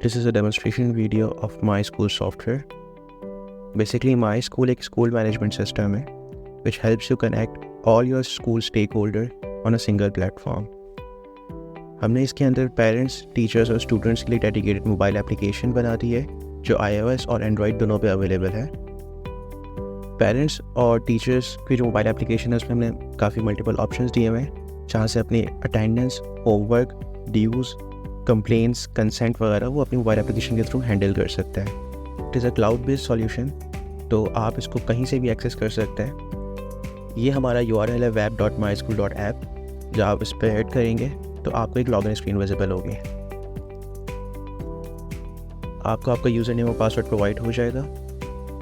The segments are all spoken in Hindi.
This is a demonstration video of My School software. Basically, My School एक school management system है which helps you connect all your school stakeholder on a single platform. हमने इसके अंदर पेरेंट्स, टीचर्स और स्टूडेंट्स के लिए डेडिकेटेड मोबाइल एप्लीकेशन बना दी है जो iOS और एंड्रॉयड दोनों पे अवेलेबल है। पेरेंट्स और टीचर्स की जो मोबाइल एप्लीकेशन है उसमें हमने काफ़ी मल्टीपल ऑप्शंस दिए हुए हैं जहाँ से अपनी अटेंडेंस, होमवर्क, ड्यूज़, कंप्लेंट्स, कंसेंट वगैरह वो अपनी मोबाइल एप्लीकेशन के थ्रू हैंडल कर सकते हैं। It is a cloud based solution, तो आप इसको कहीं से भी एक्सेस कर सकते हैं। ये हमारा URL है web.myschool.app। जब आप इस पर ऐड करेंगे तो आपको एक लॉगिन स्क्रीन विजिबल होगी। आपको आपका यूज़र नेम और पासवर्ड प्रोवाइड हो जाएगा।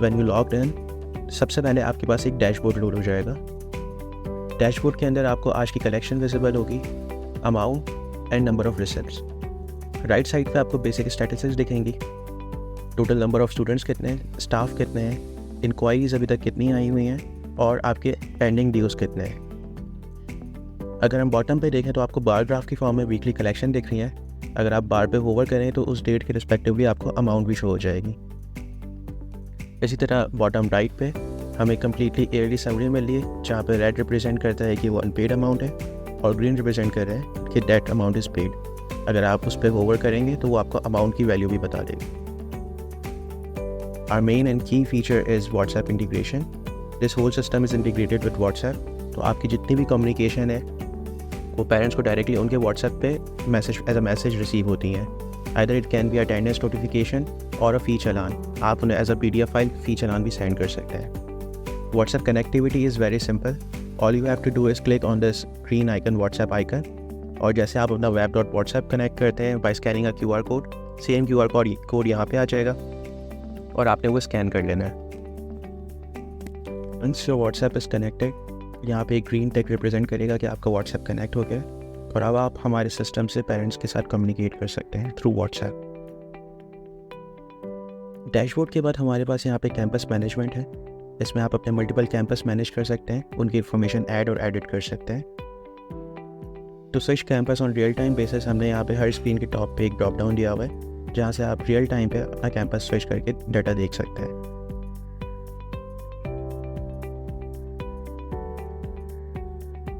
व्हेन यू लॉग्ड इन, सबसे पहले आपके पास एक डैशबोर्ड लोड हो जाएगा। डैशबोर्ड के अंदर आपको आज की कलेक्शन विजिबल होगी, amount and number of receipts. Right side पे आपको बेसिक स्टैटिस्टिक्स दिखेंगी, टोटल नंबर ऑफ स्टूडेंट्स कितने हैं, स्टाफ कितने हैं, इंक्वायरीज अभी तक कितनी आई हुई हैं और आपके पेंडिंग ड्यूज़ कितने हैं। अगर हम बॉटम पे देखें तो आपको बार ग्राफ की फॉर्म में वीकली कलेक्शन दिख रही है। अगर आप बार पे होवर करें तो उस डेट के रिस्पेक्टिवली आपको अमाउंट भी शो हो जाएगी। इसी तरह बॉटम राइट पे हमें कम्प्लीटली ईयरली समरी मिल रही है जहाँ पे रेड रिप्रेजेंट करता है कि वो अनपेड अमाउंट है और ग्रीन रिप्रेजेंट कर रहा है कि दैट अमाउंट इज़ पेड। अगर आप उस पर होवर करेंगे तो वो आपको अमाउंट की वैल्यू भी बता देगी। Our main and key feature is WhatsApp integration. This whole system is integrated with WhatsApp. तो आपकी जितनी भी कम्युनिकेशन है वो पेरेंट्स को डायरेक्टली उनके WhatsApp पे message as a message receive होती हैं। Either it can be attendance notification और a fee चालान। आप उन्हें एज अ PDF फाइल फी चालान भी सेंड कर सकते हैं। WhatsApp connectivity is very simple. All you have to do is click on this green icon, WhatsApp icon, और जैसे आप अपना web.whatsapp कनेक्ट करते हैं बाय स्कैनिंग अ QR code, same QR code यहाँ पे आ जाएगा और आपने वो स्कैन कर लेना है। Once your WhatsApp is connected, यहाँ पे एक ग्रीन टिक रिप्रेजेंट करेगा कि आपका WhatsApp कनेक्ट हो गया और अब आप हमारे सिस्टम से पेरेंट्स के साथ कम्युनिकेट कर सकते हैं थ्रू WhatsApp। डैशबोर्ड के बाद हमारे पास यहाँ पे कैंपस मैनेजमेंट है। इसमें आप अपने मल्टीपल कैंपस मैनेज कर सकते हैं, उनकी इन्फॉर्मेशन ऐड और एडिट कर सकते हैं। तो switch campus on real time basis हमने यहाँ पे हर स्क्रीन के टॉप पे एक ड्रॉप डाउन दिया हुआ है जहाँ से आप रियल टाइम पे अपना कैंपस स्विच करके डाटा देख सकते हैं।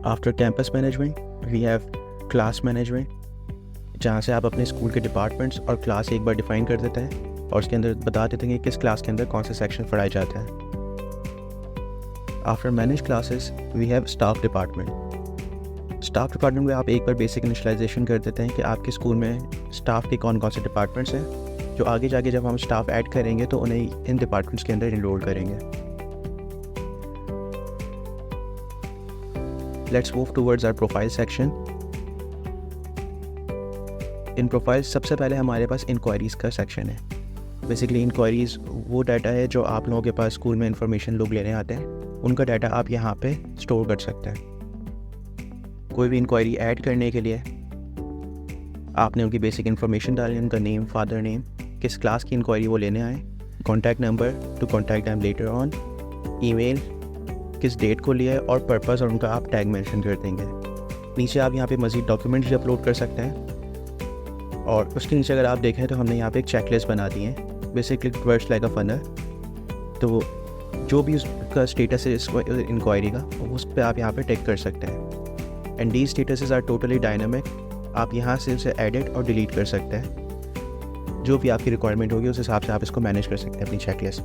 After campus management we have class management, जहाँ से आप अपने स्कूल के डिपार्टमेंट्स और क्लास एक बार डिफाइन कर देते हैं और उसके अंदर बता देते हैं कि किस क्लास के अंदर कौन से सेक्शन पढ़ाए जाते हैं। After manage classes we have staff department. Staff department में आप एक बार बेसिक इनिशियलाइजेशन कर देते हैं कि आपके स्कूल में स्टाफ के कौन कौन से डिपार्टमेंट्स हैं जो आगे जाके जब हम स्टाफ ऐड करेंगे तो उन्हें इन डिपार्टमेंट्स के अंदर इनरोल करेंगे। Let's move towards our profile section. In profile सबसे पहले हमारे पास इंक्वायरीज़ का सेक्शन है। बेसिकली इंक्वायरीज़ वो डाटा है जो आप लोगों के पास स्कूल में इंफॉर्मेशन लोग लेने आते हैं, उनका डाटा आप यहाँ पे स्टोर कर सकते हैं। कोई भी इंक्वायरी ऐड करने के लिए आपने उनकी बेसिक इन्फॉर्मेशन डाली, उनका नेम, फादर नेम, किस क्लास की इंक्वायरी वो लेने आए, contact number two contact them later on, email, किस डेट को लिया है और पर्पस और उनका आप टैग मेंशन कर देंगे। नीचे आप यहाँ पे मज़ीद डॉक्यूमेंट्स भी अपलोड कर सकते हैं और उसके नीचे अगर आप देखें तो हमने यहाँ पे एक चेकलिस्ट बना दी है। Basically it works like a funnel. तो जो भी उसका स्टेटस है इस इंक्वायरी का उस पर आप यहाँ पे टिक कर सकते हैं। And these statuses are totally dynamic। आप यहाँ से उसे एडिट और डिलीट कर सकते हैं। जो भी आपकी रिक्वायरमेंट होगी उस हिसाब से आप इसको मैनेज कर सकते हैं अपनी चेकलिस्ट।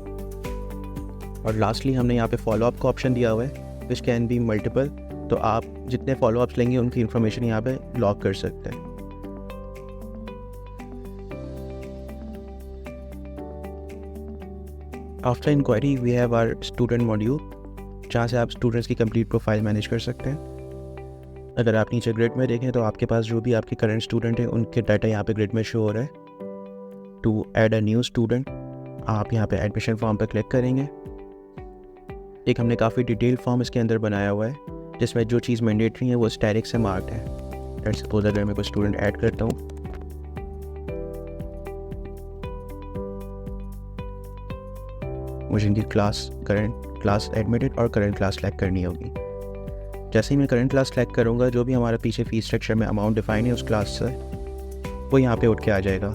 और लास्टली हमने यहाँ पे फॉलोअप का ऑप्शन दिया हुआ है विच कैन बी मल्टीपल। तो आप जितने फॉलोअप्स लेंगे उनकी इन्फॉर्मेशन यहाँ पे लॉग कर सकते हैं। After inquiry we have our student module, जहाँ से आप स्टूडेंट्स की कंप्लीट प्रोफाइल मैनेज कर सकते हैं। अगर आप नीचे ग्रिड में देखें तो आपके पास जो भी आपके करंट स्टूडेंट हैं उनके डाटा यहाँ पे ग्रिड में शो हो रहा है। To add a new student आप यहाँ पे एडमिशन फॉर्म पर क्लिक करेंगे। एक हमने काफ़ी डिटेल फॉर्म इसके अंदर बनाया हुआ है जिसमें जो चीज़ मैंडेटरी है वो स्टैटिक से मार्क्ड है। लेट्स सपोज अगर मैं कोई स्टूडेंट ऐड करता हूँ, मुझे इनकी क्लास, करंट क्लास एडमिटेड और करंट क्लास सेलेक्ट करनी होगी। जैसे ही मैं करंट क्लास सेलेक्ट करूँगा, जो भी हमारा पीछे फीस स्ट्रक्चर में अमाउंट डिफाइन है उस क्लास से वो यहाँ पे उठ के आ जाएगा।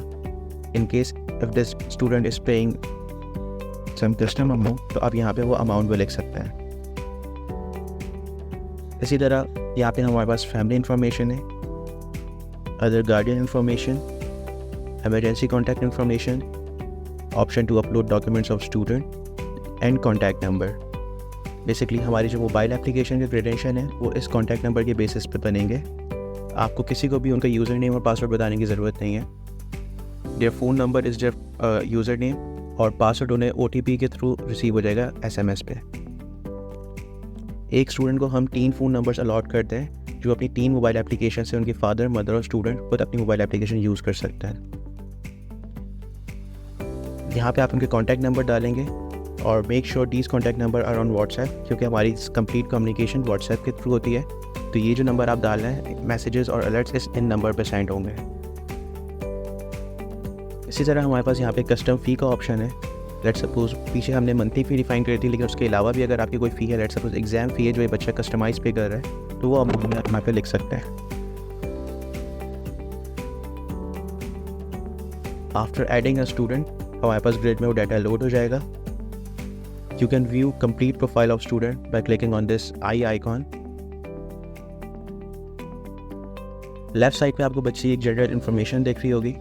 In case if this student is paying some custom amount, तो आप यहाँ पे वो अमाउंट भी लिख सकते हैं। इसी तरह यहाँ पे हमारे पास फैमिली इंफॉर्मेशन है, other guardian information, emergency contact information, option to upload documents of student and contact number। Basically हमारी जो मोबाइल एप्लीकेशन के क्रेडेंशियल हैं वो इस कॉन्टैक्ट नंबर के बेसिस पे बनेंगे। आपको किसी को भी उनका यूज़र नेम और पासवर्ड बताने की ज़रूरत नहीं है। Their phone number is their user name और पासवर्ड उन्हें OTP के थ्रू रिसीव हो जाएगा SMS पे। एक स्टूडेंट को हम 3 फ़ोन नंबर्स अलॉट करते हैं जो अपनी 3 मोबाइल एप्लीकेशन से उनके फादर, मदर और स्टूडेंट खुद अपनी मोबाइल एप्लीकेशन यूज़ कर सकते हैं। यहाँ पे आप उनके कॉन्टैक्ट नंबर डालेंगे और make sure these contact number are on WhatsApp, क्योंकि हमारी कंप्लीट कम्युनिकेशन व्हाट्सएप के थ्रू होती है। तो ये जो नंबर आप डाल रहे हैं, मैसेजेस और अलर्ट्स इस इन नंबर पे सेंड होंगे। इसी तरह हमारे पास यहाँ पे कस्टम फ़ी का ऑप्शन है। लेट्स सपोज पीछे हमने मंथली फ़ी डिफाइन करी थी, लेकिन उसके अलावा भी अगर आपकी कोई फ़ी है, लेट्स सपोज एग्ज़ाम फ़ी है जो ये बच्चा कस्टमाइज़ पे कर रहा है, तो वो अमाउंट आप यहाँ पे लिख सकते हैं। आफ्टर एडिंग अ स्टूडेंट, हमारे पास ग्रिड में वो डाटा लोड हो जाएगा। You can view complete profile of student by clicking on this I icon. Left side पे आपको बच्चे की एक जनरल इन्फॉर्मेशन दिख रही होगी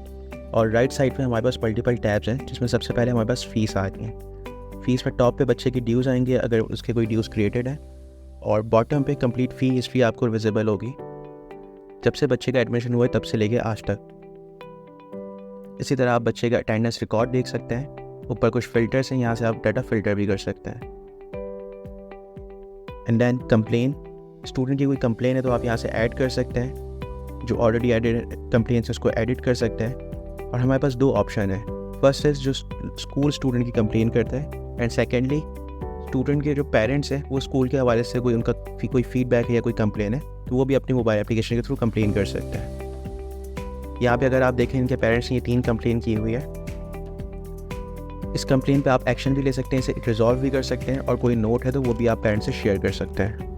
और राइट साइड पे हमारे पास मल्टीपल टैब्स हैं, जिसमें सबसे पहले हमारे पास फ़ीस आती है। फ़ीस में टॉप पे बच्चे की ड्यूज़ आएंगे अगर उसके कोई ड्यूज़ क्रिएटेड है, और बॉटम पे कंप्लीट फ़ी हिस्ट्री आपको विजिबल होगी जब से बच्चे का एडमिशन हुआ है तब से लेके आज तक। इसी तरह आप बच्चे का अटेंडेंस रिकॉर्ड देख सकते हैं। ऊपर कुछ फ़िल्टर्स हैं, यहाँ से आप डाटा फ़िल्टर भी कर सकते हैं। एंड देन कंप्लेन, स्टूडेंट की कोई कंप्लेन है तो आप यहाँ से ऐड कर सकते हैं। जो ऑलरेडी एडिट कंप्लेन है उसको एडिट कर सकते हैं। और हमारे पास 2 ऑप्शन है। फर्स्ट है जो स्कूल स्टूडेंट की कंप्लेन करता है, एंड सेकेंडली स्टूडेंट के जो पेरेंट्स हैं वो स्कूल के हवाले से कोई उनका कोई फीडबैक है या कोई कंप्लेन है तो वो भी अपनी मोबाइल एप्लीकेशन के थ्रू कंप्लेन कर सकते हैं। यहाँ पे अगर आप देखें इनके पेरेंट्स ने ये 3 कंप्लेन की हुई है। इस कंप्लेन पे आप एक्शन भी ले सकते हैं, इसे रिजॉल्व भी कर सकते हैं, और कोई नोट है तो वो भी आप पेरेंट्स से शेयर कर सकते हैं।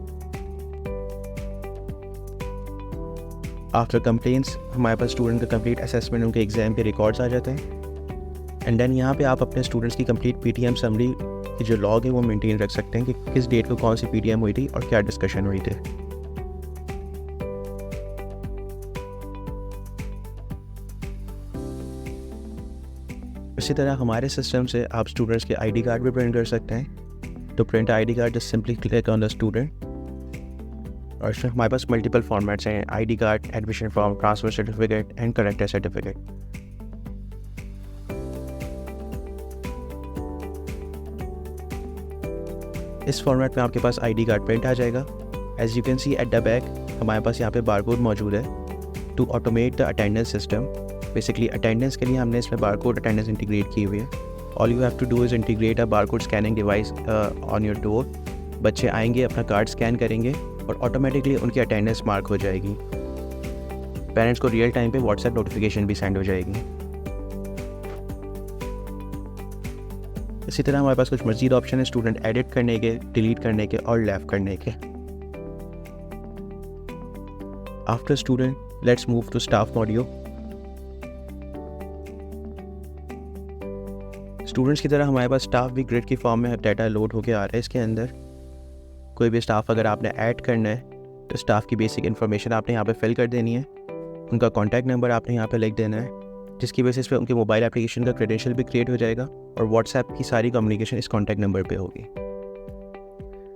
आफ्टर कंप्लेंट्स हमारे पास स्टूडेंट का कंप्लीट असेसमेंट, उनके एग्जाम के रिकॉर्ड्स आ जाते हैं। एंड देन यहाँ पे आप अपने स्टूडेंट्स की कंप्लीट PTM समरी की जो लॉग है वो मेंटेन रख सकते हैं कि किस डेट को कौन सी PTM हुई थी और क्या डिस्कशन हुई थी। इसी तरह हमारे सिस्टम से आप स्टूडेंट्स के ID कार्ड भी प्रिंट कर सकते हैं। तो print ID card just simply click on the student, और इसमें हमारे पास मल्टीपल फॉर्मेट्स हैं, ID card, admission form, transfer certificate and character certificate. इस फॉर्मेट में आपके पास ID कार्ड प्रिंट आ जाएगा। As you can see at the back हमारे पास यहाँ पे बारकोड मौजूद है to automate the attendance system. Basically attendance के लिए हमने इसमें बारकोड अटेंडेंस इंटीग्रेट की हुई है। All you have to do is integrate a barcode scanning device on your door. बच्चे आएंगे, अपना कार्ड स्कैन करेंगे और ऑटोमेटिकली उनकी अटेंडेंस मार्क हो जाएगी। पेरेंट्स को रियल टाइम पे व्हाट्सएप नोटिफिकेशन भी सेंड हो जाएगी। इसी तरह हमारे पास कुछ मज़ीद ऑप्शन है स्टूडेंट एडिट करने के, डिलीट करने के और लेफ्ट करने के। After student let's move to staff module. Students की तरह हमारे पास स्टाफ भी ग्रिड की फॉर्म में डाटा लोड होकर आ रहा है। इसके अंदर कोई भी स्टाफ अगर आपने ऐड करना है तो स्टाफ की बेसिक इन्फॉर्मेशन आपने यहाँ पे फिल कर देनी है। उनका कॉन्टैक्ट नंबर आपने यहाँ पे लिख देना है, जिसकी बेसिस पे उनके मोबाइल एप्लीकेशन का क्रेडेंशियल भी क्रिएट हो जाएगा और व्हाट्सएप की सारी कम्युनिकेशन इस कॉन्टैक्ट नंबर पे होगी।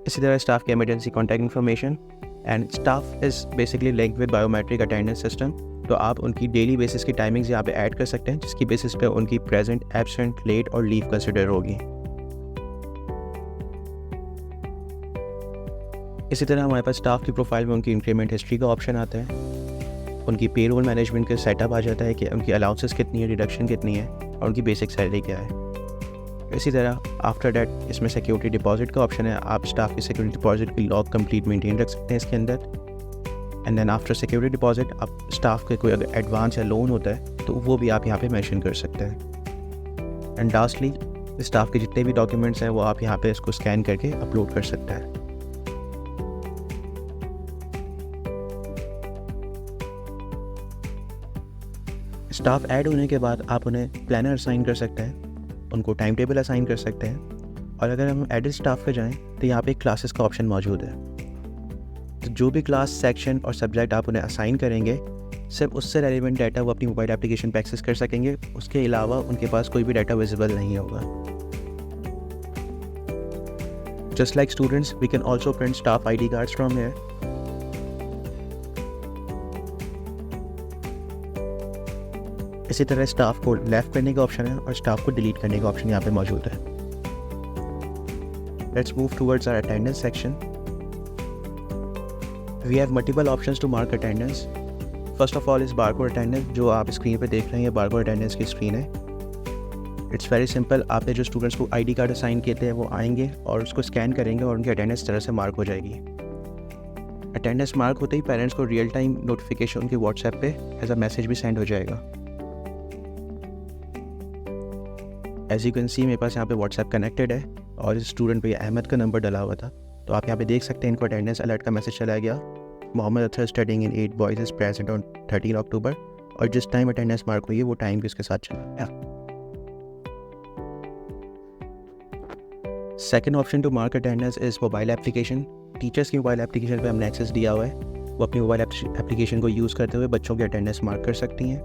इसी तरह स्टाफ की emergency contact information, and staff is basically link with biometric attendance system. तो आप उनकी डेली बेसिस की टाइमिंग्स यहाँ पे ऐड कर सकते हैं, जिसकी बेसिस पे उनकी प्रेजेंट, एब्सेंट, लेट और लीव कंसिडर होगी। इसी तरह हमारे पास स्टाफ की प्रोफाइल में उनकी इंक्रीमेंट हिस्ट्री का ऑप्शन आता है। उनकी पेरोल मैनेजमेंट का सेटअप आ जाता है कि उनकी अलाउंसेस कितनी है, डिडक्शन कितनी है और उनकी बेसिक सैलरी क्या है। इसी तरह आफ्टर डैट इसमें सिक्योरिटी डिपॉजिट का ऑप्शन है। आप स्टाफ की सिक्योरिटी डिपॉजिट की लॉग कंप्लीट मेंटेन रख सकते हैं इसके अंदर। And then after security deposit आप स्टाफ के कोई अगर एडवांस या लोन होता है तो वो भी आप यहाँ पे मेंशन कर सकते हैं। एंड लास्टली स्टाफ के जितने भी डॉक्यूमेंट्स हैं वो आप यहाँ पे इसको स्कैन करके अपलोड कर सकते हैं। स्टाफ ऐड होने के बाद आप उन्हें प्लानर असाइन कर सकते हैं, उनको टाइम टेबल असाइन कर सकते हैं। और अगर हम एडिड स्टाफ पे जाएं तो यहाँ पे क्लासेस का ऑप्शन मौजूद है। तो जो भी क्लास, सेक्शन और सब्जेक्ट आप उन्हें असाइन करेंगे, सिर्फ उससे रेलिवेंट डाटा वो अपनी मोबाइल एप्लीकेशन पे एक्सेस कर सकेंगे। उसके अलावा उनके पास कोई भी डाटा विजिबल नहीं होगा। Just like students, we can also print staff ID cards from here. इसी तरह स्टाफ को लेफ्ट करने का ऑप्शन है और स्टाफ को डिलीट करने का ऑप्शन यहाँ पे मौजूद है। Let's move towards our attendance section. We have multiple options to mark attendance. First of all is barcode attendance, जो आप स्क्रीन पे देख रहे हैं, ये बारकोड अटेंडेंस की स्क्रीन है। It's very simple. आपने जो स्टूडेंट्स को ID कार्ड असाइन किए थे वो आएंगे और उसको स्कैन करेंगे और उनकी अटेंडेंस तरह से मार्क हो जाएगी। अटेंडेंस मार्क होते ही पेरेंट्स को रियल टाइम नोटिफिकेशन उनके व्हाट्सएप पे एज अ मैसेज भी सेंड हो जाएगा। एज यू कैन सी, मेरे पास यहाँ पे व्हाट्सएप कनेक्टेड है और इस स्टूडेंट पे अहमद का नंबर डला हुआ था। तो आप यहाँ पे देख सकते हैं इनको अटेंडेंस अलर्ट का मैसेज चला गया। Mohammad Athar studying in 8 boys is present on 13 October. और जिस टाइम अटेंडेंस मार्क हुई है वो टाइम भी उसके साथ चला गया। Second option to mark attendance is mobile application. Teachers की मोबाइल एप्लीकेशन पे हमने एक्सेस दिया हुआ है, वो अपनी मोबाइल एप्लीकेशन को यूज़ करते हुए बच्चों की अटेंडेंस मार्क कर सकती हैं।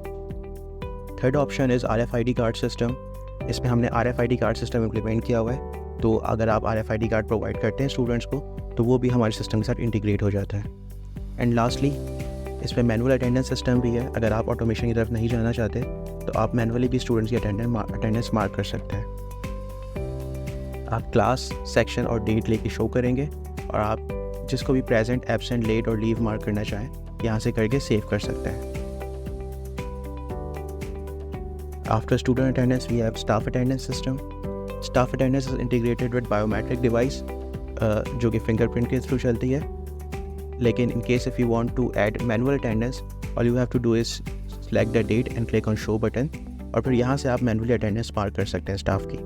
Third option is RFID card system. इसमें हमने RFID कार्ड सिस्टम इम्प्लीमेंट किया हुआ है। तो अगर आप RFID कार्ड प्रोवाइड करते हैं स्टूडेंट्स को तो वो भी हमारे सिस्टम के साथ इंटीग्रेट हो जाता है। एंड लास्टली, इसमें मैनुअल अटेंडेंस सिस्टम भी है। अगर आप ऑटोमेशन की तरफ नहीं जाना चाहते तो आप मैनुअली भी स्टूडेंट्स की अटेंडेंस मार्क कर सकते हैं। आप क्लास, सेक्शन और डेट लेके शो करेंगे और आप जिसको भी प्रेजेंट, एब्सेंट, लेट और लीव मार्क करना चाहें यहाँ से करके सेव कर सकते हैं। After student attendance, we have staff attendance system. Staff attendance is integrated with biometric device, जो कि फिंगरप्रिंट के थ्रू चलती है। लेकिन in case if you want to add manual attendance, all you have to do is select the date and click on show button, और फिर यहाँ से आप मैनुअली अटेंडेंस मार्क कर सकते हैं स्टाफ की।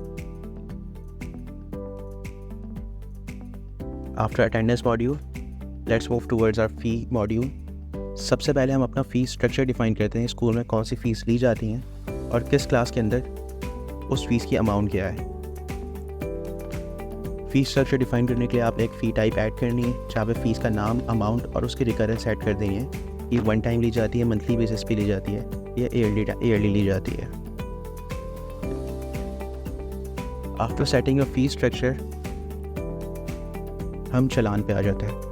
After attendance module, let's move towards our fee module. सबसे पहले हम अपना फीस स्ट्रक्चर डिफाइन करते हैं। स्कूल में कौन सी फ़ीस ली जाती हैं और किस क्लास के अंदर उस फीस की अमाउंट क्या है। फ़ीस स्ट्रक्चर डिफाइन करने के लिए आप एक फ़ी टाइप ऐड करनी है, जहाँ पे फ़ीस का नाम, अमाउंट और उसकी रिकरेंस ऐड कर देनी है। ये वन टाइम ली जाती है, मंथली बेसिस पे ली जाती है, या ईयरली ली जाती है। After setting a fees structure, हम चलान पे आ जाते हैं।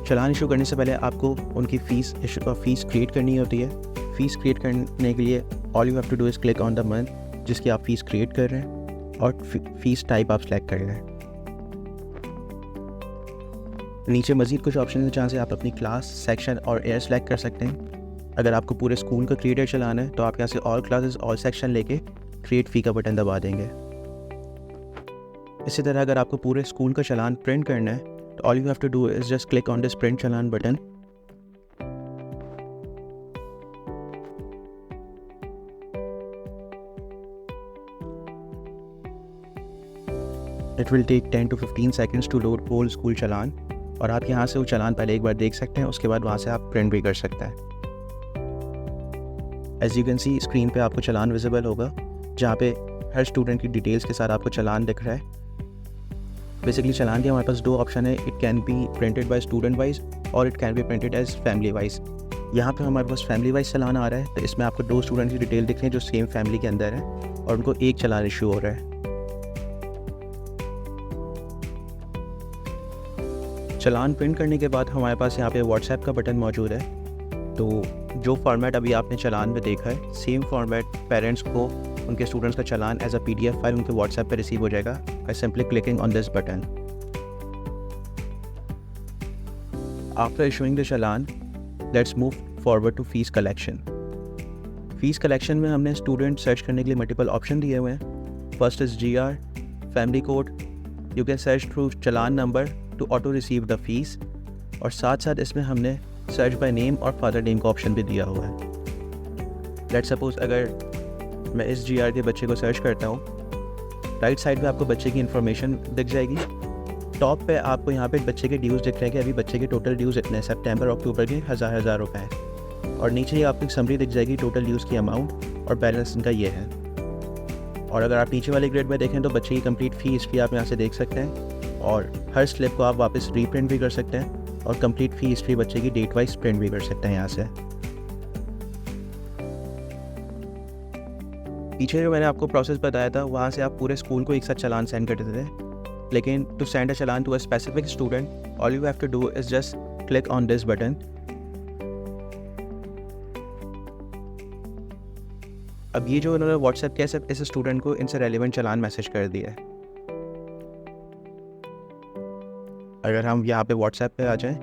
चलान इशू करने से पहले आपको उनकी फ़ीस क्रिएट करनी होती है। फ़ीस क्रिएट करने के लिए all you have to do is click on the month जिसकी आप फ़ीस क्रिएट कर रहे हैं और फ़ीस टाइप आप सेलेक्ट कर रहे हैं। नीचे मज़ीद कुछ ऑप्शन हैं जहाँ से आप अपनी क्लास, सेक्शन और ईयर सेलेक्ट कर सकते हैं। अगर आपको पूरे स्कूल का क्रिएटर चलाना है तो आप यहाँ से ऑल क्लासेस, ऑल सेक्शन लेके क्रिएट फ़ी का बटन दबा देंगे। इसी तरह अगर आपको पूरे स्कूल का चलान प्रिंट करना है तो all you have to do is just click on this print challan button. It will take 10 to 15 seconds to load whole school challan, और आप यहाँ से वो चलान पहले एक बार देख सकते हैं, उसके बाद वहाँ से आप प्रिंट भी कर सकते हैं। As you can see, screen पे आपको चलान विजिबल होगा जहाँ पे हर स्टूडेंट की डिटेल्स के साथ आपको चलान दिख रहा है। बेसिकली चलान के हमारे पास दो ऑप्शन है, it can be printed by student wise और it can be printed as family wise. यहाँ पे हमारे पास फैमिली वाइज चलान आ रहा है, तो इसमें आपको दो स्टूडेंट की डिटेल दिख रही है जो सेम फैमिली के अंदर है और उनको एक चलान इशू हो रहा है। चलान प्रिंट करने के बाद हमारे पास यहाँ पे व्हाट्सएप का बटन मौजूद है। तो जो फॉर्मेट अभी आपने चलान में देखा है, सेम फॉर्मेट पेरेंट्स को उनके स्टूडेंट्स का challan as a PDF file उनके व्हाट्सएप पे रिसीव हो जाएगा by simply clicking on this button. After issuing the challan, let's move forward to fees collection. Fees collection में हमने स्टूडेंट सर्च करने के लिए मल्टीपल ऑप्शन दिए हुए हैं। First is GR, family code, you can search through challan number two auto receive the fees, और साथ साथ इसमें हमने सर्च बाय नेम और फादर नेम का ऑप्शन भी दिया हुआ है। लेट्स सपोज अगर मैं इस GR के बच्चे को सर्च करता हूँ, राइट साइड पे आपको बच्चे की इन्फॉर्मेशन दिख जाएगी। टॉप पे आपको यहाँ पे बच्चे के ड्यूज़ दिख रहे हैं कि अभी बच्चे के टोटल ड्यूज़ इतने हैं, सितंबर अक्टूबर के हज़ार रुपए हैं। और नीचे ही आपको एक समरी दिख जाएगी टोटल यूज़ की अमाउंट और बैलेंस इनका ये है। और अगर आप नीचे वाले ग्रेड में देखें तो बच्चे की कंप्लीट फ़ी हिस्ट्री आप यहाँ से देख सकते हैं और हर स्लिप को आप वापस रीप्रिंट भी कर सकते हैं और कंप्लीट फ़ी हिस्ट्री बच्चे की डेट वाइज प्रिंट भी कर सकते हैं यहाँ से। पीछे जो मैंने आपको प्रोसेस बताया था वहाँ से आप पूरे स्कूल को एक साथ चालान सेंड करते थे, लेकिन to send a challan to a specific student all you have to do is just click on this button. अब ये जो उन्होंने व्हाट्सएप किया सिर्फ इस स्टूडेंट को इनसे रेलिवेंट चालान मैसेज कर दिया है। अगर हम यहाँ पे व्हाट्सएप पे आ जाएं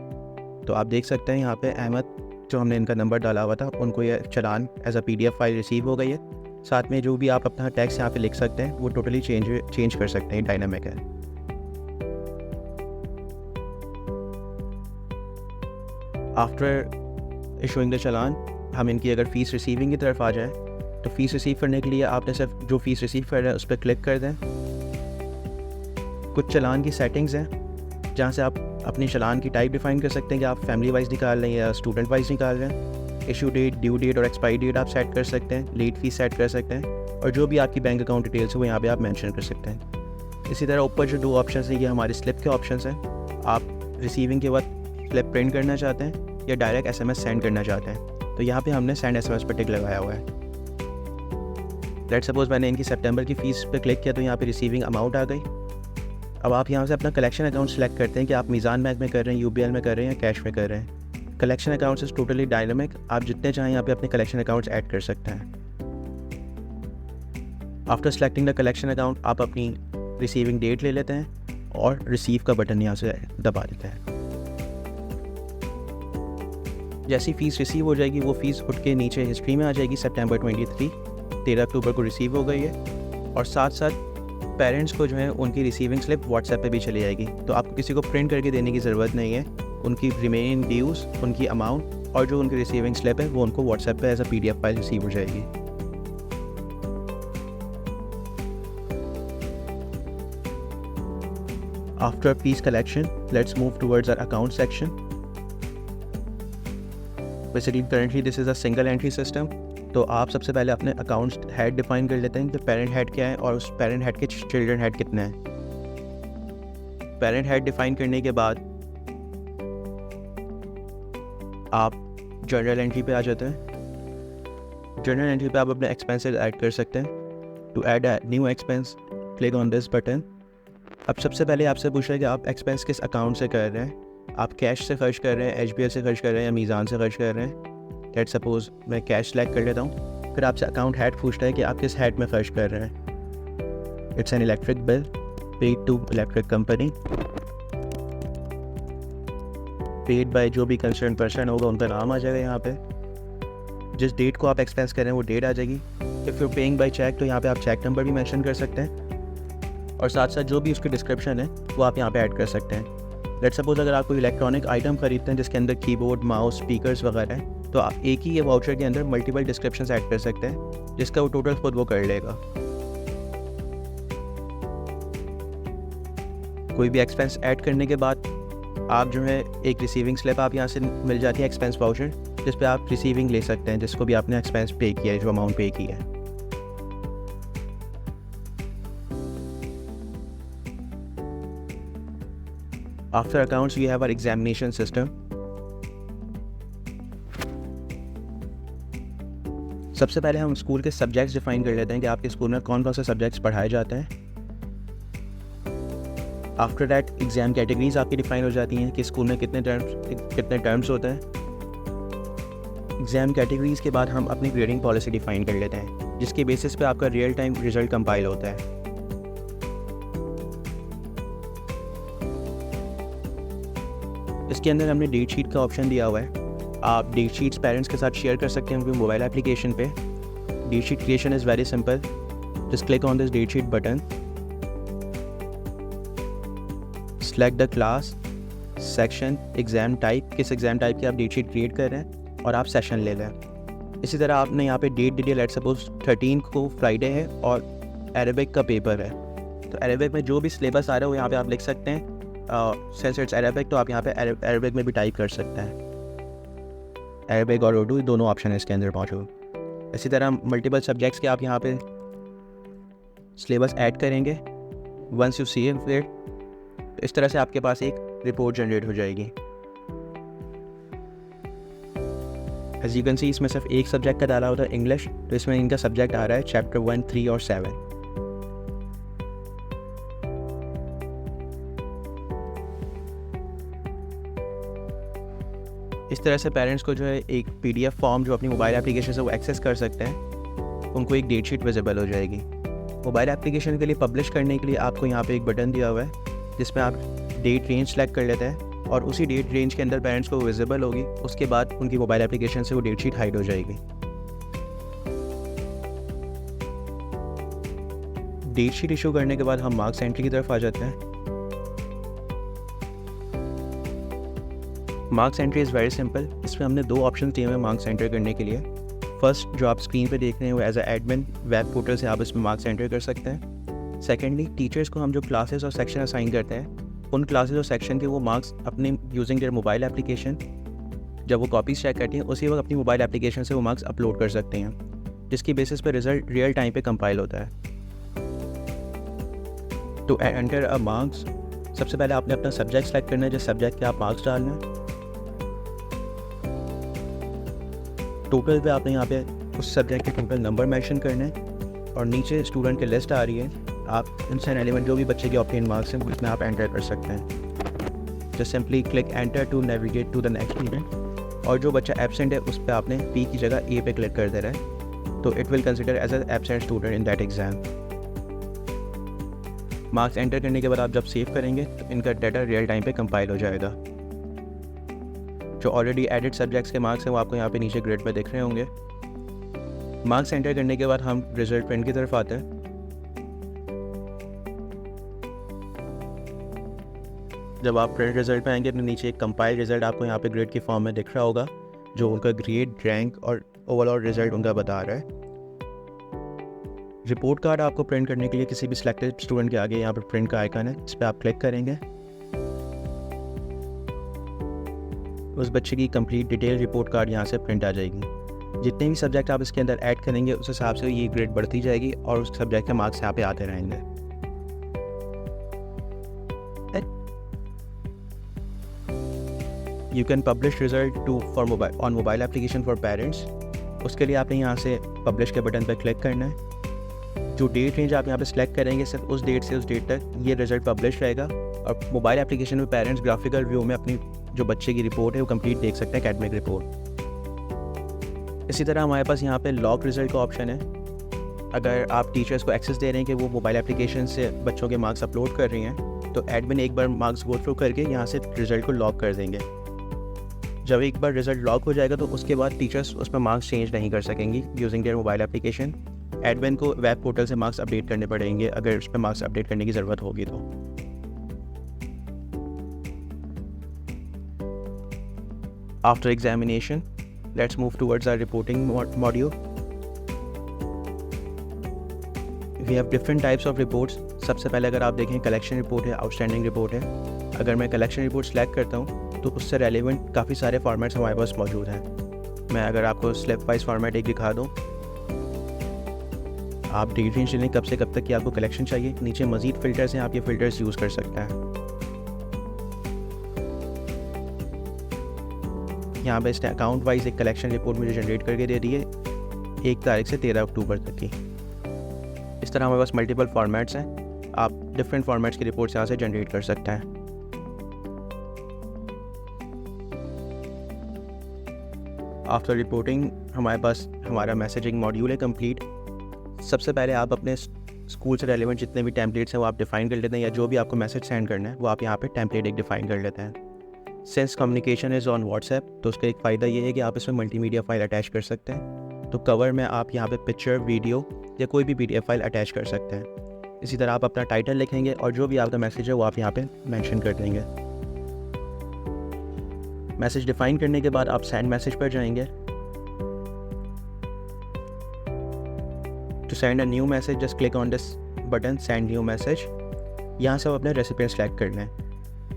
तो आप देख सकते हैं यहाँ पे अहमद जो हमने इनका नंबर डाला हुआ था उनको ये challan as a PDF file receive हो गई है। साथ में जो भी आप अपना टेक्स्ट यहाँ पे लिख सकते हैं वो टोटली चेंज कर सकते हैं, डायनामिक है। आफ्टर इशूइंग द चालान हम इनकी अगर फ़ीस रिसीविंग की तरफ आ जाएं तो फ़ीस रिसीव करने के लिए आपने सिर्फ जो फ़ीस रिसीव कर रहे हैं उस पर क्लिक कर दें। कुछ चालान की सेटिंग्स हैं जहाँ से आप अपनी चालान की टाइप डिफ़ाइन कर सकते हैं कि आप फैमिली वाइज निकाल रहे हैं या स्टूडेंट वाइज निकाल रहे हैं। इशू डेट, ड्यू डेट और एक्सपायरी डेट आप सेट कर सकते हैं, लेट फीस सेट कर सकते हैं और जो भी आपकी बैंक अकाउंट डिटेल्स है वो यहाँ पे आप मेंशन कर सकते हैं। इसी तरह ऊपर जो 2 ऑप्शन हैं ये हमारे स्लिप के ऑप्शन हैं। आप रिसीविंग के वक्त स्लिप प्रिंट करना चाहते हैं या डायरेक्ट SMS सेंड करना चाहते हैं, तो यहाँ पे हमने सेंड SMS पर टिक लगाया हुआ है। लेट्स सपोज मैंने इनकी सितंबर की फ़ीस पे क्लिक किया तो यहाँ पे रिसीविंग अमाउंट आ गई। अब आप यहाँ से अपना कलेक्शन अकाउंट सेलेक्ट करते हैं कि आप मीज़ान बैंक में कर रहे हैं, UBL में कर रहे हैं या कैश में कर रहे हैं। Collection accounts is totally dynamic, आप जितने चाहें यहाँ पे अपने कलेक्शन अकाउंट्स ऐड कर सकते हैं। After selecting the collection account आप अपनी रिसीविंग डेट ले लेते हैं और रिसीव का बटन यहाँ से दबा देते हैं। जैसी फ़ीस रिसीव हो जाएगी वो फ़ीस उठ के नीचे हिस्ट्री में आ जाएगी। सितंबर 23 13 अक्टूबर को रिसीव हो गई है और साथ साथ पेरेंट्स को जो है उनकी रिसीविंग स्लिप व्हाट्सएप पे भी चली जाएगी, तो आपको किसी को प्रिंट करके देने की ज़रूरत नहीं है। उनकी रिमेनिंग ड्यूज़, उनकी अमाउंट और जो उनकी रिसीविंग स्लिप है वो उनको व्हाट्सएप पे as a PDF file receive हो जाएगी। After fees collection let's move towards our account section. Basically currently this is a single entry system, तो आप सबसे पहले अपने अकाउंट्स हेड डिफाइन कर लेते हैं कि पेरेंट हेड क्या है और उस पेरेंट हेड के चिल्ड्रन हेड कितने हैं। पेरेंट हेड डिफाइन करने के बाद आप जर्नल एंट्री पे आ जाते हैं। जर्नल एंट्री पे आप अपने एक्सपेंसेस ऐड कर सकते हैं। To add a new expense click on this button. अब सबसे पहले आपसे पूछ रहा है कि आप एक्सपेंस किस अकाउंट से कर रहे हैं। आप कैश से खर्च कर रहे हैं, HBL से खर्च कर रहे हैं या मीज़ान से खर्च कर रहे हैं। लेट्स सपोज मैं कैश सेलेक्ट कर लेता हूँ। फिर आपसे अकाउंट हेड पूछता है कि आप किस हेड में खर्च कर रहे हैं। It's an electric bill paid to electric company, paid by जो भी कंसर्न पर्सन होगा उनका नाम आ जाएगा यहाँ पे। जिस डेट को आप एक्सपेंस कर रहे हैं वो डेट आ जाएगी। If you paying by cheque तो यहाँ पे आप चेक नंबर भी मेंशन कर सकते हैं और साथ साथ जो भी उसकी डिस्क्रिप्शन है वो आप यहाँ पे ऐड कर सकते हैं। लेट्स सपोज अगर आप कोई इलेक्ट्रॉनिक आइटम खरीदते हैं जिसके अंदर कीबोर्ड, माउस, स्पीकर्स वगैरह हैं, तो आप एक ही ये वाउचर के अंदर मल्टीपल डिस्क्रिप्शंस ऐड कर सकते हैं जिसका वो टोटल खुद वो कर लेगा। कोई भी एक्सपेंस ऐड करने के बाद आप जो है एक रिसीविंग स्लिप आप यहाँ से मिल जाती है एक्सपेंस वाउचर, जिस पे आप रिसीविंग ले सकते हैं जिसको भी आपने एक्सपेंस पे किया है, जो अमाउंट पे किया है। After accounts we have our examination system. सबसे पहले हम स्कूल के सब्जेक्ट्स डिफाइन कर लेते हैं कि आपके स्कूल में कौन कौन से सब्जेक्ट्स पढ़ाए जाते हैं। आफ्टर दैट एग्ज़ाम कैटेगरीज आपकी डिफाइन हो जाती हैं कि स्कूल में कितने टर्म्स होते हैं। एग्ज़ाम कैटेगरीज के बाद हम अपनी ग्रेडिंग पॉलिसी डिफाइन कर लेते हैं जिसके बेसिस पे आपका रियल टाइम रिजल्ट कंपाइल होता है। इसके अंदर हमने डेट शीट का ऑप्शन दिया हुआ है। आप डेट शीट्स पेरेंट्स के साथ शेयर कर सकते हैं अपनी मोबाइल एप्लीकेशन पे। Date sheet creation is very simple, just click on this date sheet button, select the class, section, exam type, किस एग्ज़ाम टाइप की आप डेट शीट क्रिएट कर रहे हैं और आप सेशन ले लें। इसी तरह आपने यहाँ पे डेट दे दी, लेट्स सपोज 13 को फ्राइडे है और अरेबिक का पेपर है, तो अरेबिक में जो भी सिलेबस आ रहा है वो यहाँ पे आप लिख सकते हैं। सिंस इट्स अरेबिक तो आप यहाँ पे अरेबिक में भी टाइप कर सकते हैं। अरबिक और उर्दू दोनों ऑप्शन है इसके अंदर मौजूद। इसी तरह मल्टीपल सब्जेक्ट्स के आप यहाँ पे सिलेबस ऐड करेंगे। वंस यू सी इट, इस तरह से आपके पास एक रिपोर्ट जनरेट हो जाएगी। एज यू कैन सी इसमें सिर्फ एक सब्जेक्ट का डाला होता है इंग्लिश, तो इसमें इनका सब्जेक्ट आ रहा है चैप्टर 1, 3 और 7। इस तरह से पेरेंट्स को जो है एक PDF फॉर्म जो अपनी मोबाइल एप्लीकेशन से वो एक्सेस कर सकते हैं, उनको एक डेट शीट विजिबल हो जाएगी। मोबाइल एप्लीकेशन के लिए पब्लिश करने के लिए आपको यहाँ पे एक बटन दिया हुआ है जिसमें आप डेट रेंज सेलेक्ट कर लेते हैं और उसी डेट रेंज के अंदर पेरेंट्स को विजिबल होगी। उसके बाद उनकी मोबाइल एप्लीकेशन से वो डेट शीट हाइड हो जाएगी। डेट शीट इशू करने के बाद हम मार्क्स एंट्री की तरफ आ जाते हैं। Marks entry is very simple. इसमें हमने 2 ऑप्शन दिए हुए हैं मार्क्स एंटर करने के लिए। फर्स्ट जो आप स्क्रीन पे देख रहे हैं वो as a admin web portal से आप इसमें मार्क्स एंटर कर सकते हैं। सेकेंडली, टीचर्स को हम जो क्लासेस और सेक्शन असाइन करते हैं, उन क्लासेस और सेक्शन के वो मार्क्स अपने यूजिंग देयर मोबाइल एप्लीकेशन, जब वो कॉपीज चेक करती हैं उसी वक्त अपनी मोबाइल एप्लीकेशन से वो मार्क्स अपलोड कर सकते हैं, जिसकी बेसिस पे रिजल्ट रियल टाइम पे कंपाइल होता है। टू एंटर अ मार्क्स, सबसे पहले आपने अपना सब्जेक्ट सेलेक्ट करना है जिस सब्जेक्ट के आप मार्क्स डालना है। टोटल पे आपने यहाँ पे उस सब्जेक्ट के टोटल नंबर मेंशन करना है और नीचे स्टूडेंट की लिस्ट आ रही है। आप इंसान एलिमेंट जो भी बच्चे के ऑब्टेन मार्क्स हैं उसमें आप एंटर कर सकते हैं। Just simply click enter to navigate to the next event, और जो बच्चा एब्सेंट है उस पर आपने P की जगह A पे क्लिक कर दे रहा है, तो it will consider as an absent student in that exam. Marks enter करने के बाद आप जब सेव करेंगे तो इनका डाटा रियल टाइम पे कंपाइल हो जाएगा। जो ऑलरेडी एडिट सब्जेक्ट्स के मार्क्स हैं वो आपको यहाँ पे नीचे ग्रिड पे दिख रहे होंगे। मार्क्स एंटर करने के बाद हम रिजल्ट प्रिंट की तरफ आते हैं। जब आप प्रिंट रिजल्ट पे आएंगे तो नीचे एक कंपाइल रिजल्ट आपको यहाँ पे ग्रेड की फॉर्म में दिख रहा होगा, जो उनका ग्रेड, रैंक और ओवरऑल रिजल्ट उनका बता रहा है। रिपोर्ट कार्ड आपको प्रिंट करने के लिए किसी भी सिलेक्टेड स्टूडेंट के आगे यहाँ पर प्रिंट का आइकन है, इस पर आप क्लिक करेंगे। उस बच्चे की कंप्लीट डिटेल रिपोर्ट कार्ड यहाँ से प्रिंट आ जाएगी। जितने भी सब्जेक्ट आप इसके अंदर ऐड करेंगे उस हिसाब से ये ग्रेड बढ़ती जाएगी और उस सब्जेक्ट के मार्क्स यहाँ पे आते रहेंगे। You can publish result to for mobile on mobile application for parents. उसके लिए आपने यहाँ से पब्लिश के बटन पर क्लिक करना है। जो डेट रेंज आप यहाँ पे सिलेक्ट करेंगे सिर्फ उस डेट से उस डेट तक ये रिजल्ट पब्लिश रहेगा और मोबाइल एप्लीकेशन में पेरेंट्स ग्राफिकल व्यू में अपनी जो बच्चे की रिपोर्ट है वो कंप्लीट देख सकते हैं, एकेडमिक रिपोर्ट। इसी तरह हमारे पास यहाँ पे लॉक रिजल्ट का ऑप्शन है। अगर आप टीचर्स को एक्सेस दे रहे हैं कि वो मोबाइल एप्लीकेशन से बच्चों के मार्क्स अपलोड कर रही हैं, तो एडमिन एक बार मार्क्स गो थ्रू करके यहाँ से रिजल्ट को लॉक कर देंगे। जब एक बार रिजल्ट लॉक हो जाएगा तो उसके बाद टीचर्स उसमें मार्क्स चेंज नहीं कर सकेंगी using their mobile application. Admin को वेब पोर्टल से मार्क्स अपडेट करने पड़ेंगे अगर उस पर मार्क्स अपडेट करने की ज़रूरत होगी तो। After examination, let's move towards our reporting module. We have different types of reports. सबसे पहले अगर आप देखें कलेक्शन रिपोर्ट है, आउटस्टैंडिंग रिपोर्ट है। अगर मैं कलेक्शन रिपोर्ट सेलेक्ट करता हूँ तो उससे रेलिवेंट काफ़ी सारे फॉर्मेट्स हमारे पास मौजूद हैं। मैं अगर आपको स्टेप वाइज फॉर्मेट एक दिखा दूँ, आप डेट रेंज लें कब से कब तक की आपको कलेक्शन चाहिए। नीचे मज़ीद फ़िल्टर्स हैं, आप ये फ़िल्टर्स यूज़ कर सकते हैं। यहाँ पे इसने अकाउंट वाइज एक कलेक्शन रिपोर्ट मुझे जनरेट करके दे दी है 1 तारीख से 13 अक्टूबर तक की। इस तरह हमारे पास मल्टीपल फॉर्मेट्स हैं, आप डिफरेंट फॉर्मेट्स की रिपोर्ट्स यहाँ से जनरेट कर सकते हैं। आफ्टर रिपोर्टिंग हमारे पास हमारा मैसेजिंग मॉड्यूल है कंप्लीट। सबसे पहले आप अपने स्कूल से रेलिवेंट जितने भी टेम्पलेट्स हैं वो आप डिफ़ाइन कर लेते हैं, या जो भी आपको मैसेज सेंड करना है वो आप यहाँ पे टेम्पलेट एक डिफ़ाइन कर लेते हैं। Since communication is on WhatsApp, तो उसका एक फ़ायदा ये है कि आप इसमें मल्टीमीडिया फाइल अटैच कर सकते हैं। तो कवर में आप यहाँ पे पिक्चर, वीडियो या कोई भी PDF फाइल अटैच कर सकते हैं। इसी तरह आप अपना टाइटल लिखेंगे और जो भी आपका मैसेज है वो आप यहाँ पे मेंशन कर देंगे। मैसेज डिफ़ाइन करने के बाद आप सेंड मैसेज पर जाएंगे। To send a new message just click on this button, send new message. यहाँ से आप अपने रेसिपिएंट सेलेक्ट कर लें।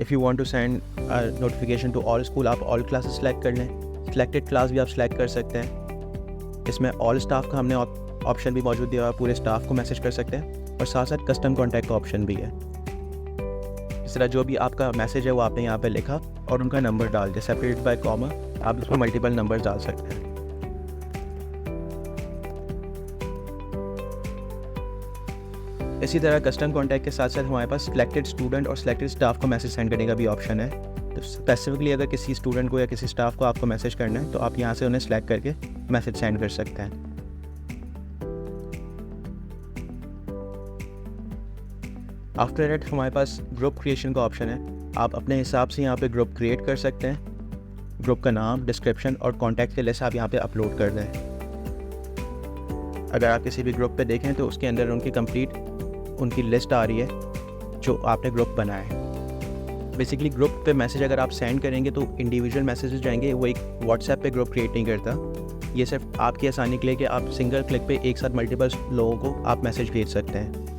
If you want to send notification to all school, आप ऑल क्लासेस सेलेक्ट कर लें। सिलेक्टेड क्लास भी आप सेलेक्ट कर सकते हैं। इसमें ऑल स्टाफ का हमने ऑप्शन भी मौजूद दिया हुआ है, पूरे स्टाफ को मैसेज कर सकते हैं, और साथ साथ कस्टम कॉन्टैक्ट का ऑप्शन भी है। इस तरह जो भी आपका मैसेज है वो आपने यहाँ पे लिखा और उनका नंबर डाल दिया, सेपरेट बाय कॉमा। आप इसमें मल्टीपल नंबर डाल सकते हैं। इसी तरह कस्टम कॉन्टैक्ट के साथ साथ हमारे पास सिलेक्टेड स्टूडेंट और सिलेक्टेड स्टाफ को मैसेज सेंड करने का भी ऑप्शन है। तो स्पेसिफिकली अगर किसी स्टूडेंट को या किसी स्टाफ को आपको मैसेज करना है तो आप यहाँ से उन्हें सेलेक्ट करके मैसेज सेंड कर सकते हैं। आफ्टर दैट हमारे पास ग्रुप क्रिएशन का ऑप्शन है। आप अपने हिसाब से यहाँ पे ग्रुप क्रिएट कर सकते हैं। ग्रुप का नाम, डिस्क्रिप्शन और कॉन्टैक्ट की लिस्ट आप यहाँ पे अपलोड कर दें। अगर आप किसी भी ग्रुप पे देखें तो उसके अंदर उनकी लिस्ट आ रही है जो आपने ग्रुप बनाया है। बेसिकली ग्रुप पे मैसेज अगर आप सेंड करेंगे तो इंडिविजुअल मैसेजेस जाएंगे, वो एक व्हाट्सएप पे ग्रुप क्रिएट नहीं करता। ये सिर्फ आपकी आसानी के लिए कि आप सिंगल क्लिक पे एक साथ मल्टीपल लोगों को आप मैसेज भेज सकते हैं।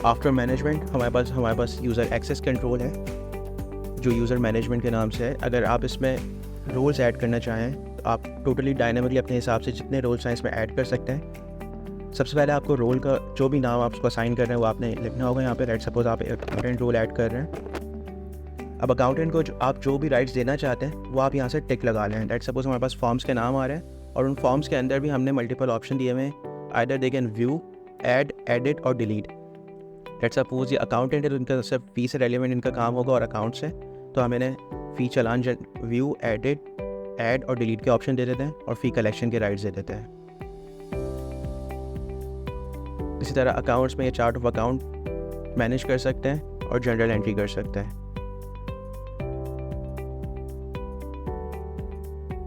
आफ्टर मैनेजमेंट हमारे पास यूज़र एक्सेस कंट्रोल है जो यूज़र मैनेजमेंट के नाम से है। अगर आप इसमें रोल्स ऐड करना चाहें तो आप टोटली डायनामिकली अपने हिसाब से जितने रोल्स हैं इसमें ऐड कर सकते हैं। सबसे पहले आपको रोल का जो भी नाम आप उसको असाइन कर रहे हैं वो आपने लिखना होगा यहाँ पे। लेट्स सपोज आप अकाउंटेंट रोल ऐड कर रहे हैं। अब अकाउंटेंट को आप जो भी राइट्स देना चाहते हैं वो आप यहाँ से टिक लगा लें। लेट्स सपोज हमारे पास फॉर्म्स के नाम आ रहे हैं और उन फॉर्म्स के अंदर भी हमने मल्टीपल ऑप्शन दिए हुए हैं। Either they can view, add, edit और डिलीट। लेट्स सपोज ये अकाउंटेंट है तो इनका सिर्फ फी से रेलिवेंट इनका काम होगा और अकाउंट से, तो हम इन्हें फ़ी चलान, व्यू, एडिट, ऐड और डिलीट के ऑप्शन दे देते हैं और फ़ी कलेक्शन के राइट्स दे देते हैं। इसी तरह अकाउंट्स में ये चार्ट ऑफ अकाउंट मैनेज कर सकते हैं और जनरल एंट्री कर सकते हैं।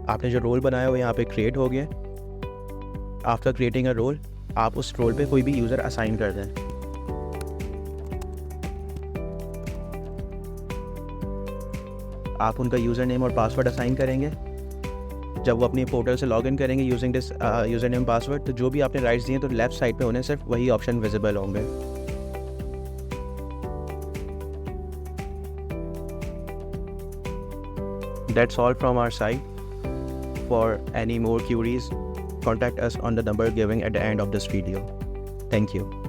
आपने जो रोल बनाया वो यहाँ पे क्रिएट हो गया। आफ्टर क्रिएटिंग अ रोल आप उस रोल पे कोई भी यूज़र असाइन कर दें। आप उनका यूज़र नेम और पासवर्ड असाइन करेंगे। जब वो अपनी पोर्टल से लॉगिन करेंगे using this user name password, तो जो भी आपने राइट्स दिए तो लेफ्ट साइड पे उन्हें सिर्फ वही ऑप्शन विजिबल होंगे। That's all from our side. For any more queries, contact us on the number given at the end of this video. Thank you.